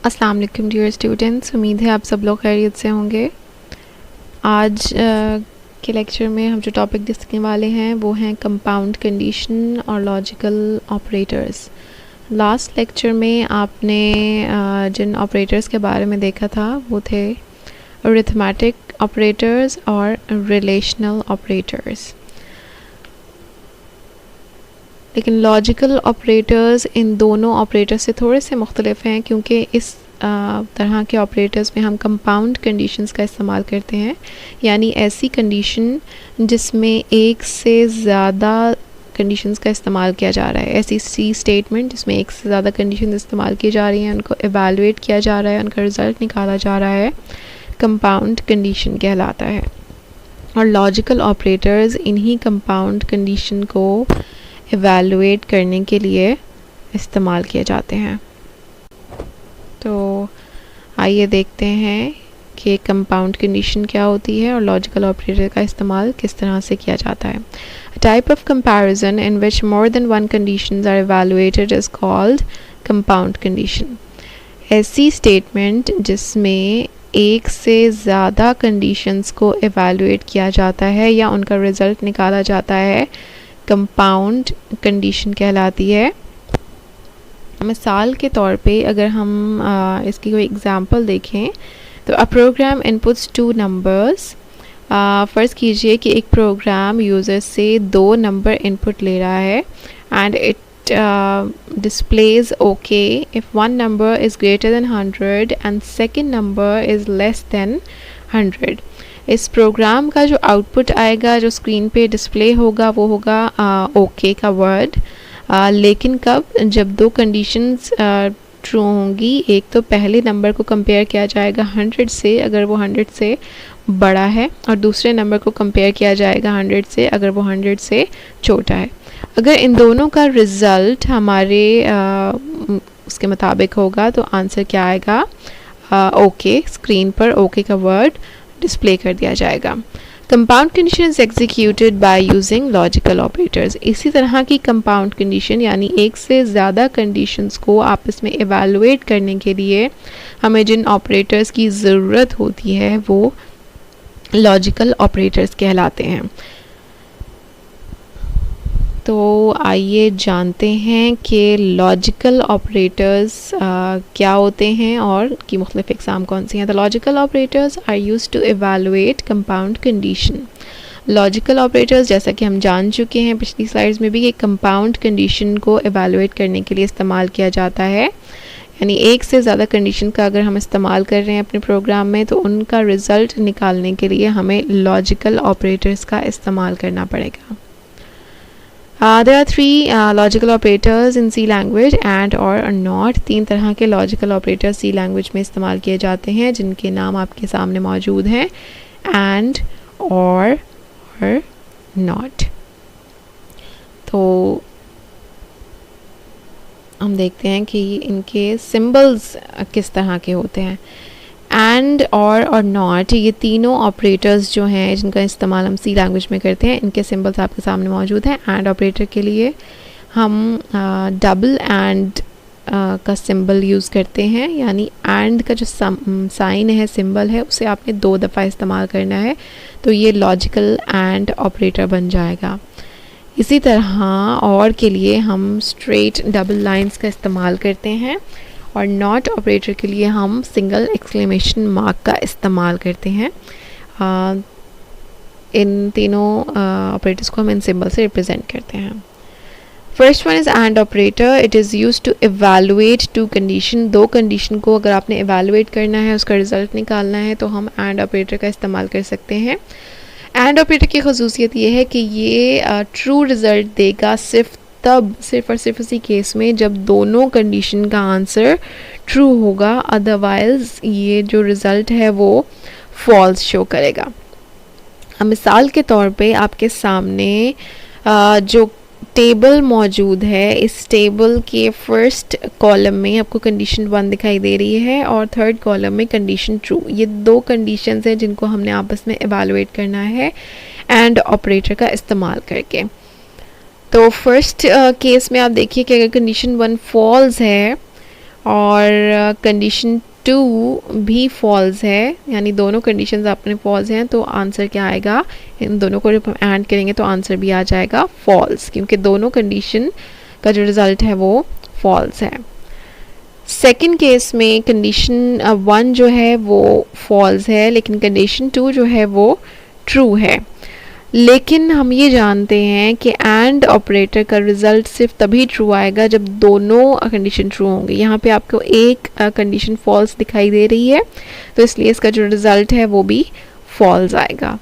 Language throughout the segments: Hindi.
अस्सलाम वालेकुम डियर स्टूडेंट्स, उम्मीद है आप सब लोग खैरियत से होंगे। आज के लेक्चर में हम जो टॉपिक डिस्कस वाले हैं वो हैं कंपाउंड कंडीशन और लॉजिकल ऑपरेटर्स। लास्ट लेक्चर में आपने जिन ऑपरेटर्स के बारे में देखा था वो थे अरिथमेटिक ऑपरेटर्स और रिलेशनल ऑपरेटर्स, लेकिन लॉजिकल ऑपरेटर्स इन दोनों ऑपरेटर्स से थोड़े से मुख्तलिफ हैं, क्योंकि इस तरह के ऑपरेटर्स में हम कंपाउंड कंडीशंस का इस्तेमाल करते हैं, यानी ऐसी कंडीशन जिसमें एक से ज़्यादा कंडीशंस का इस्तेमाल किया जा रहा है। ऐसी सी स्टेटमेंट जिसमें एक से ज़्यादा कंडीशन इस्तेमाल की जा रही हैं, उनको एवेलुएट किया जा रहा है, उनका रिज़ल्ट निकाला जा रहा है, कंपाउंड कंडीशन कहलाता है। और लॉजिकल ऑपरेटर्स इन्हीं कंपाउंड कंडीशन को एवेलुएट करने के लिए इस्तेमाल किए जाते हैं। तो आइए देखते हैं कि कंपाउंड कंडीशन क्या होती है और लॉजिकल ऑपरेटर का इस्तेमाल किस तरह से किया जाता है। A type of comparison in which more than one conditions are evaluated is called compound condition. ऐसी स्टेटमेंट जिसमें एक से ज़्यादा कंडीशंस को एवेलुएट किया जाता है या उनका रिज़ल्ट निकाला जाता है, कंपाउंड कंडीशन कहलाती है। मिसाल के तौर पे अगर हम इसकी कोई एग्ज़ाम्पल देखें तो अ प्रोग्राम इनपुट्स टू नंबर्स। फ़र्ज़ कीजिए कि एक प्रोग्राम यूज़र से दो नंबर इनपुट ले रहा है and it displays okay if one number is greater than 100 and second number is less than 100। इस प्रोग्राम का जो आउटपुट आएगा, जो स्क्रीन पे डिस्प्ले होगा, वो होगा ओके का वर्ड, लेकिन कब, जब दो कंडीशंस ट्रू होंगी। एक तो पहले नंबर को कंपेयर किया जाएगा 100 से अगर वो 100 से बड़ा है, और दूसरे नंबर को कंपेयर किया जाएगा 100 से अगर वो 100 से छोटा है। अगर इन दोनों का रिज़ल्ट हमारे उसके मुताबिक होगा तो आंसर क्या आएगा, ओके। स्क्रीन पर ओके का वर्ड डिस्प्ले कर दिया जाएगा। Compound condition is executed by using logical operators. इसी तरह की कंपाउंड कंडीशन यानी एक से ज़्यादा कंडीशंस को आपस में एवेलुएट करने के लिए हमें जिन ऑपरेटर्स की ज़रूरत होती है वो लॉजिकल ऑपरेटर्स कहलाते हैं। तो आइए जानते हैं कि लॉजिकल ऑपरेटर्स क्या होते हैं और की मुख्तलिफ इक़साम कौन सी हैं। The logical operators are used to evaluate compound condition. Logical operators, जैसा कि हम जान चुके हैं पिछली स्लाइड्स में भी, कि कंपाउंड कंडीशन को एवेलुएट करने के लिए इस्तेमाल किया जाता है। यानी एक से ज़्यादा कंडीशन का अगर हम इस्तेमाल कर रहे हैं अपने प्रोग्राम में तो उनका रिज़ल्ट निकालने के लिए हमें लॉजिकल ऑपरेटर्स का इस्तेमाल करना पड़ेगा। There are three logical operators in C language: and, or not। तीन तरह के लॉजिकल ऑपरेटर्स C लैंग्वेज में इस्तेमाल किए जाते हैं, जिनके नाम आपके सामने मौजूद हैं: and, or not। तो हम देखते हैं कि इनके सिंबल्स किस तरह के होते हैं। एंड, और नॉट, ये तीनों ऑपरेटर्स जो हैं जिनका इस्तेमाल हम सी लैंग्वेज में करते हैं, इनके सिंबल्स आपके सामने मौजूद हैं। एंड ऑपरेटर के लिए हम डबल एंड का सिंबल यूज़ करते हैं, यानी एंड का जो साइन है, सिंबल है, उसे आपने 2 दफ़ा इस्तेमाल करना है, तो ये लॉजिकल एंड ऑपरेटर बन जाएगा। इसी तरह और के लिए हम स्ट्रेट डबल लाइंस का इस्तेमाल करते हैं, और नॉट ऑपरेटर के लिए हम सिंगल एक्सक्लेमेशन मार्क का इस्तेमाल करते हैं। इन तीनों ऑपरेटर्स को हम इन सिंबल से रिप्रेजेंट करते हैं। First one is and operator. It is use to evaluate two condition. दो कंडीशन को अगर आपने एवेलुएट करना है, उसका रिज़ल्ट निकालना है, तो हम एंड ऑपरेटर का इस्तेमाल कर सकते हैं। एंड ऑपरेटर की खसूसियत ये है कि ये ट्रू रिज़ल्ट देगा सिर्फ और सिर्फ उसी केस में जब दोनों कंडीशन का आंसर ट्रू होगा, अदरवाइज़ ये जो रिज़ल्ट है वो फॉल्स शो करेगा। मिसाल के तौर पे आपके सामने जो टेबल मौजूद है, इस टेबल के फर्स्ट कॉलम में आपको कंडीशन 1 दिखाई दे रही है और थर्ड कॉलम में कंडीशन ट्रू। ये दो कंडीशंस हैं जिनको हमने आपस में एवेलुएट करना है एंड ऑपरेटर का इस्तेमाल करके। तो फर्स्ट केस में आप देखिए कि अगर कंडीशन 1 फॉल्स है और कंडीशन 2 भी फॉल्स है, यानी दोनों कंडीशंस अपने फॉल्स हैं, तो आंसर क्या आएगा, इन दोनों को जब हम ऐड करेंगे तो आंसर भी आ जाएगा फॉल्स, क्योंकि दोनों कंडीशन का जो रिज़ल्ट है वो फॉल्स है। सेकंड केस में कंडीशन 1 जो है वो फॉल्स है, लेकिन कंडीशन 2 जो है वो ट्रू है। लेकिन हम ये जानते हैं कि एंड ऑपरेटर का रिज़ल्ट सिर्फ तभी ट्रू आएगा जब दोनों कंडीशन ट्रू होंगे। यहाँ पे आपको एक कंडीशन फॉल्स दिखाई दे रही है, तो इसलिए इसका जो रिज़ल्ट है वो भी फॉल्स आएगा।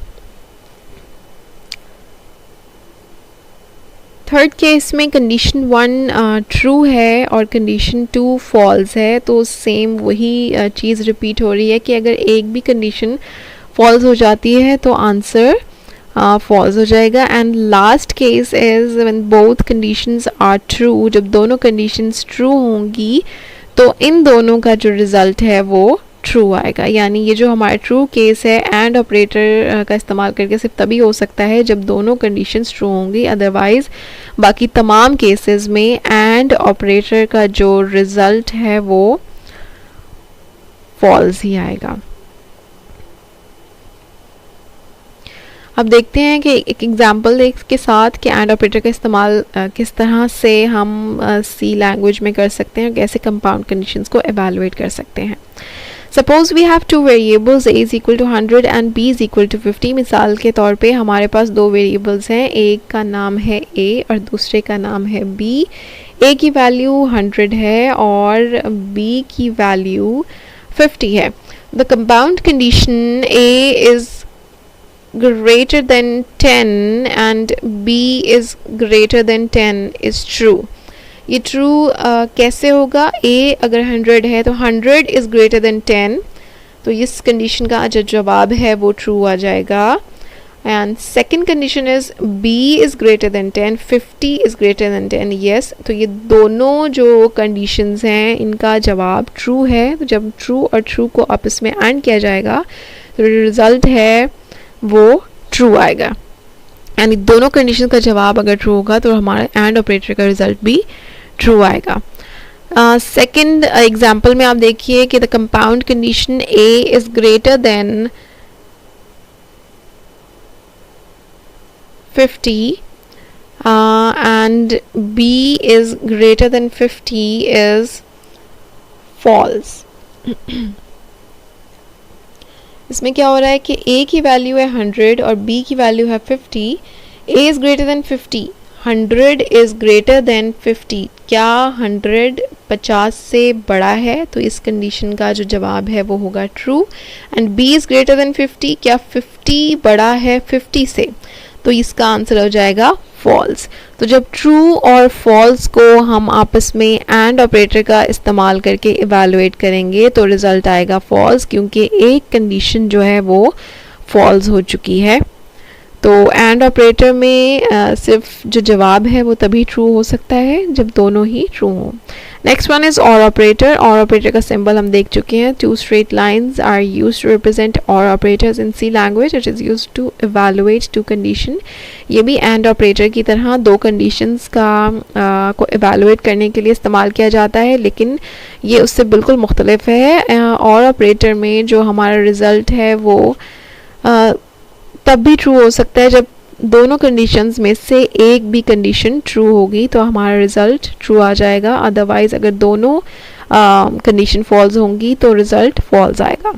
थर्ड केस में कंडीशन 1 ट्रू है और कंडीशन 2 फॉल्स है, तो सेम वही चीज़ रिपीट हो रही है कि अगर एक भी कंडीशन फॉल्स हो जाती है तो आंसर फॉल्स हो जाएगा। And last case is when both conditions are true, जब दोनों कंडीशंस ट्रू होंगी तो इन दोनों का जो रिज़ल्ट है वो ट्रू आएगा। यानी ये जो हमारा ट्रू केस है एंड ऑपरेटर का इस्तेमाल करके सिर्फ तभी हो सकता है जब दोनों कंडीशंस ट्रू होंगी, अदरवाइज बाकी तमाम केसेस में एंड ऑपरेटर का जो रिज़ल्ट है वो फॉल्स ही आएगा। अब देखते हैं कि एक एग्जांपल के साथ कि एंड ऑपरेटर का इस्तेमाल किस तरह से हम सी लैंग्वेज में कर सकते हैं और कैसे कंपाउंड कंडीशंस को एवेलुएट कर सकते हैं। Suppose we have two variables a is equal to 100 and b is equal to 50। मिसाल के तौर पे हमारे पास दो वेरिएबल्स हैं, एक का नाम है a और दूसरे का नाम है b। a की वैल्यू 100 है और b की वैल्यू 50 है। The compound condition a is greater than 10 and b is greater than 10 is true। ये true कैसे होगा, a अगर 100 है तो 100 is greater than 10, तो इस कंडीशन का जो जवाब है वो true आ जाएगा। And second condition is b is greater than 10, 50 is greater than 10, yes। तो ये दोनों जो कंडीशंस हैं इनका जवाब true है। तो जब true और true को आपस में एंड किया जाएगा तो रिजल्ट है वो ट्रू आएगा। यानी दोनों कंडीशन का जवाब अगर ट्रू होगा तो हमारा एंड ऑपरेटर का रिजल्ट भी ट्रू आएगा। सेकंड एग्जांपल में आप देखिए कि the compound condition a is greater than 50 and b is greater than 50 is false. इसमें क्या हो रहा है कि a की वैल्यू है 100 और b की वैल्यू है 50। a is greater than 50, 100 is greater than 50। क्या 100 50 से बड़ा है, तो इस कंडीशन का जो जवाब है वो होगा true. And b is greater than 50, क्या 50 बड़ा है 50 से, तो इसका आंसर हो जाएगा फॉल्स। तो जब ट्रू और फॉल्स को हम आपस में एंड ऑपरेटर का इस्तेमाल करके इवैल्यूएट करेंगे तो रिज़ल्ट आएगा फॉल्स, क्योंकि एक कंडीशन जो है वो फॉल्स हो चुकी है। तो एंड ऑपरेटर में सिर्फ जो जवाब है वो तभी ट्रू हो सकता है जब दोनों ही ट्रू हों। Next one is or operator. Or operator का सिंबल हम देख चुके हैं। Two straight lines are used to represent or operators in C language. It is used to evaluate two condition. ये भी एंड ऑपरेटर की तरह दो कंडीशंस का को इवैल्यूएट करने के लिए इस्तेमाल किया जाता है, लेकिन ये उससे बिल्कुल मुख्तलिफ है। और ऑपरेटर में जो हमारा रिज़ल्ट है वो तब भी ट्रू हो सकता है जब दोनों कंडीशंस में से एक भी कंडीशन ट्रू होगी तो हमारा रिज़ल्ट ट्रू आ जाएगा। अदरवाइज़ अगर दोनों कंडीशन फॉल्स होंगी तो रिज़ल्ट फॉल्स आएगा।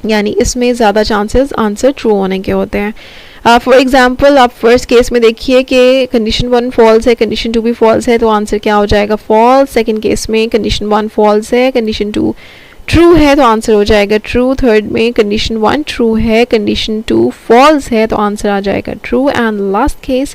यानी इसमें ज़्यादा चांसेस आंसर ट्रू होने के होते हैं। फॉर एग्जांपल आप फर्स्ट केस में देखिए कि कंडीशन 1 फॉल्स है, कंडीशन 2 भी फॉल्स है, तो आंसर क्या हो जाएगा फॉल्स। सेकेंड केस में कंडीशन 1 फॉल्स है, कंडीशन 2 ट्रू है, तो आंसर हो जाएगा ट्रू। थर्ड में कंडीशन 1 ट्रू है, कंडीशन 2 फॉल्स है, तो आंसर आ जाएगा true. And last case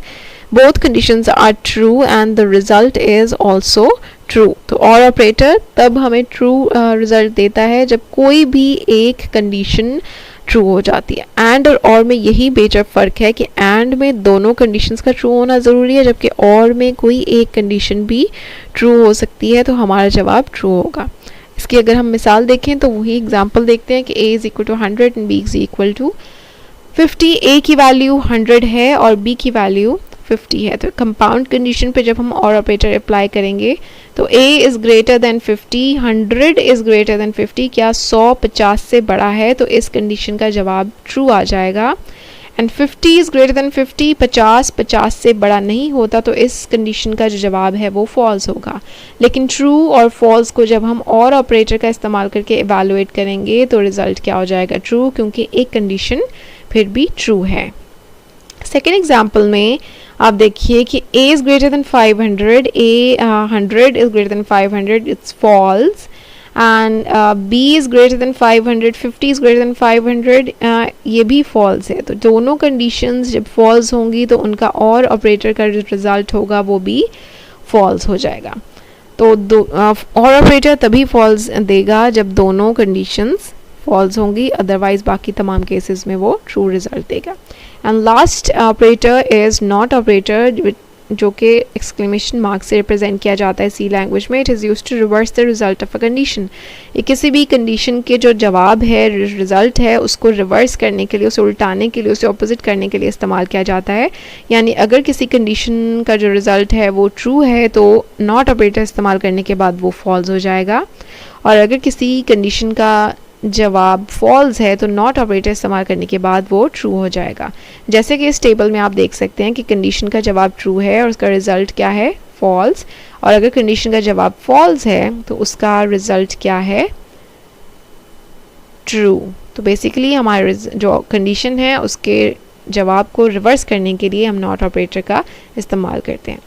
both conditions are true and the result is also true. तो और ऑपरेटर तब हमें ट्रू रिजल्ट देता है जब कोई भी एक कंडीशन ट्रू हो जाती है। एंड और में यही बेशक फ़र्क है कि एंड में दोनों कंडीशंस का ट्रू होना ज़रूरी है, जबकि और में कोई एक कंडीशन भी ट्रू हो सकती है, तो हमारा जवाब ट्रू होगा। इसकी अगर हम मिसाल देखें तो वही एग्जांपल देखते हैं कि a is equal to 100 and b is equal to 50। a की वैल्यू 100 है और b की वैल्यू 50 है। तो कंपाउंड कंडीशन पे जब हम और ऑपरेटर अप्लाई करेंगे तो a is greater than 50, 100 is greater than 50, क्या 100 50 से बड़ा है, तो इस कंडीशन का जवाब ट्रू आ जाएगा। एंड 50 इज़ ग्रेटर देन 50, 50 50 से बड़ा नहीं होता, तो इस कंडीशन का जो जवाब है वो फॉल्स होगा। लेकिन ट्रू और फॉल्स को जब हम और ऑपरेटर का इस्तेमाल करके इवैल्यूएट करेंगे तो रिज़ल्ट क्या हो जाएगा, ट्रू, क्योंकि एक कंडीशन फिर भी ट्रू है। सेकेंड एग्जाम्पल में आप देखिए कि a is greater than 500, a 100 is greater than 500, it's false. And b is greater than 500, 50 is greater than 500, ये भी फॉल्स है। तो दोनों कंडीशंस जब फॉल्स होंगी तो उनका और ऑपरेटर का जो रिज़ल्ट होगा वो भी फॉल्स हो जाएगा। तो और ऑपरेटर तभी फॉल्स देगा जब दोनों कंडीशंस फॉल्स होंगी, अदरवाइज बाकी तमाम केसेस में वो ट्रू रिजल्ट देगा। And last operator is not operator, जो कि एक्सक्लेमेशन मार्क से रिप्रेजेंट किया जाता है सी लैंग्वेज में। It is used to reverse the result of a condition. ये किसी भी कंडीशन के जो जवाब है, रिजल्ट है, उसको रिवर्स करने के लिए, उसे उल्टाने के लिए, उसे ऑपोजिट करने के लिए इस्तेमाल किया जाता है। यानी अगर किसी कंडीशन का जो रिजल्ट है वो ट्रू है तो नॉट ऑपरेटर इस्तेमाल करने के बाद वो फॉल्स हो जाएगा, और अगर किसी कंडीशन का जवाब फॉल्स है तो नॉट ऑपरेटर इस्तेमाल करने के बाद वो ट्रू हो जाएगा। जैसे कि इस टेबल में आप देख सकते हैं कि कंडीशन का जवाब ट्रू है और उसका रिजल्ट क्या है, फॉल्स, और अगर कंडीशन का जवाब फॉल्स है तो उसका रिजल्ट क्या है, ट्रू। तो बेसिकली हमारे जो कंडीशन है उसके जवाब को रिवर्स करने के लिए हम नॉट ऑपरेटर का इस्तेमाल करते हैं।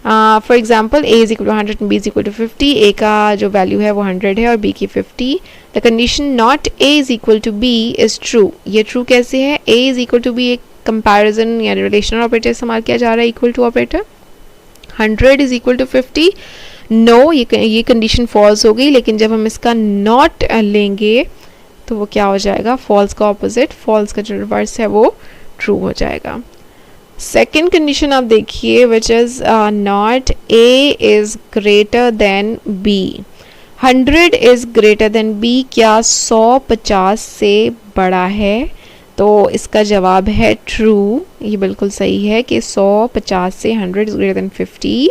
For example a is equal to 100 and b is equal to 50, a का जो वैल्यू है वो 100 है और b की 50। The condition not a is equal to b is true. ये ट्रू कैसे है, a is equal to b एक कंपैरिजन या रिलेशनल ऑपरेटर इस्तेमाल किया जा रहा है, equal to operator. 100 is equal to 50, no, ये कंडीशन फॉल्स हो गई। लेकिन जब हम इसका नॉट लेंगे तो वो क्या हो जाएगा, फॉल्स का ऑपोजिट, फॉल्स का जो रिवर्स है वो ट्रू हो जाएगा। सेकेंड कंडीशन आप देखिए, which is not a is greater then b, 100 is greater then b, क्या 100 50 से बड़ा है, तो इसका जवाब है ट्रू। ये बिल्कुल सही है कि 100 50 से 100 इज़ ग्रेटर देन 50।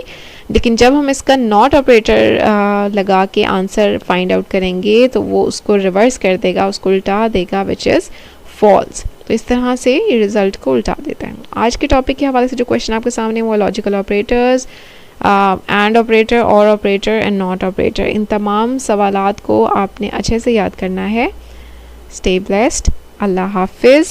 लेकिन जब हम इसका नॉट ऑपरेटर लगा के आंसर फाइंड आउट करेंगे तो वो उसको रिवर्स कर देगा, उसको उल्टा देगा, विच इज़ फॉल्स। तो इस तरह से ये रिज़ल्ट को उल्टा देता है। आज के टॉपिक के हवाले से जो क्वेश्चन आपके सामने वो logical operators, and operator, or operator and not operator, इन तमाम सवालात को आपने अच्छे से याद करना है। स्टे ब्लेस्ड, अल्लाह हाफिज़।